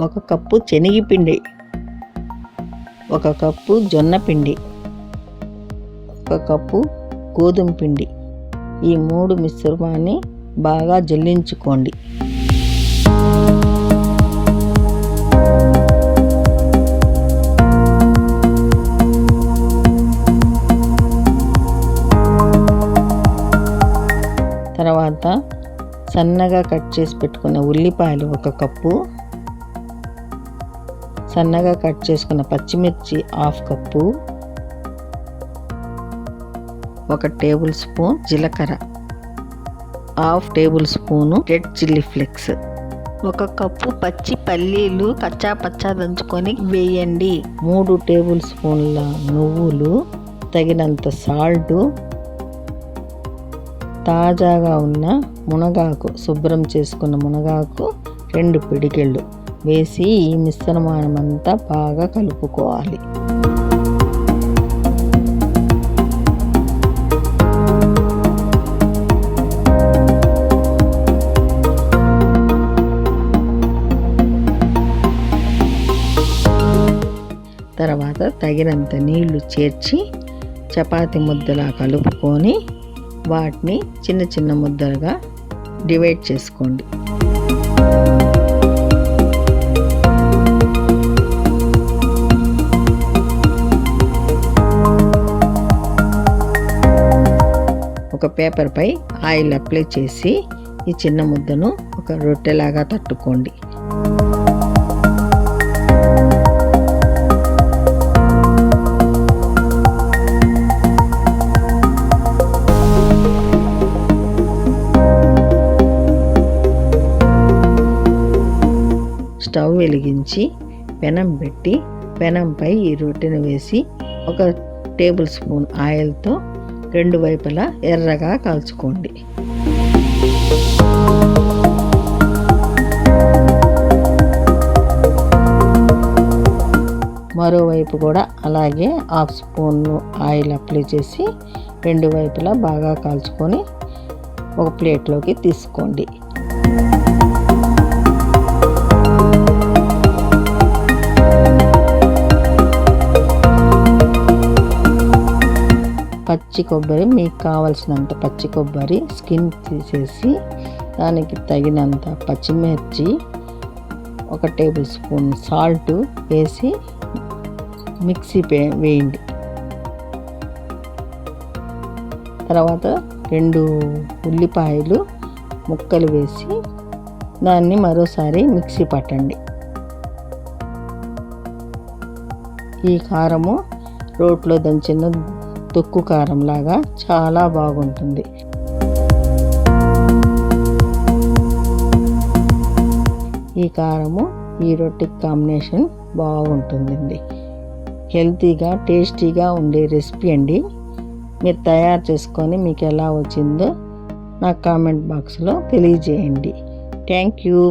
1 cup శనగపిండి, 1 cup జొన్న పిండి, 1 కప్పు గోధుమ పిండి. ఈ 3 మిశ్రమాన్ని బాగా జల్లించుకోండి. తర్వాత సన్నగా కట్ చేసి పెట్టుకున్న ఉల్లిపాయలు 1 కప్పు, సన్నగా కట్ చేసుకున్న పచ్చిమిర్చి 1/2 కప్పు, 1 టేబుల్ స్పూన్ జీలకర్ర, 1/2 table spoon red chilli flakes, 1 cup పచ్చి పల్లీలు కచ్చా పచ్చా దంచుకొని వేయండి. 3 టేబుల్ స్పూన్ల నువ్వులు, తగినంత సాల్టు, తాజాగా ఉన్న మునగాకు, శుభ్రం చేసుకున్న మునగాకు 2 పిడికెళ్ళు వేసి ఈ మిశ్రమానమంతా బాగా కలుపుకోవాలి. తర్వాత తగినంత నీళ్లు చేర్చి చపాతీ ముద్దలా కలుపుకొని వాటిని చిన్న చిన్న ముద్దలుగా డివైడ్ చేసుకోండి. ఒక పేపర్పై ఆయిల్ అప్లై చేసి ఈ చిన్న ముద్దను ఒక రొట్టెలాగా తట్టుకోండి. స్టవ్ వెలిగించి పెనం పెట్టి పెనంపై ఈ రొట్టెను వేసి 1 టేబుల్ స్పూన్ ఆయిల్తో 2 వైపులా ఎర్రగా కాల్చుకోండి. మరోవైపు కూడా అలాగే 1/2 స్పూన్ ఆయిల్ అప్లై చేసి 2 వైపులా బాగా కాల్చుకొని ఒక ప్లేట్లోకి తీసుకోండి. పచ్చి కొబ్బరి, మీకు కావలసినంత పచ్చి కొబ్బరి స్కిన్ తీసేసి దానికి తగినంత పచ్చిమిర్చి, 1 టేబుల్ స్పూన్ సాల్ట్ వేసి మిక్సీ వేయండి. తర్వాత 2 ఉల్లిపాయలు ముక్కలు వేసి దాన్ని మరోసారి మిక్సీ పట్టండి. ఈ కారము రోట్లో దంచిన తొక్కు కారం లాగా చాలా బాగుంటుంది. ఈ కారము ఈ రొట్టెకి కాంబినేషన్ బాగుంటుందండి. హెల్తీగా టేస్టీగా ఉండే రెసిపీ అండి. మీరు తయారు చేసుకొని మీకు ఎలా వచ్చిందో నాకు కామెంట్ బాక్స్లో తెలియజేయండి. Thank you.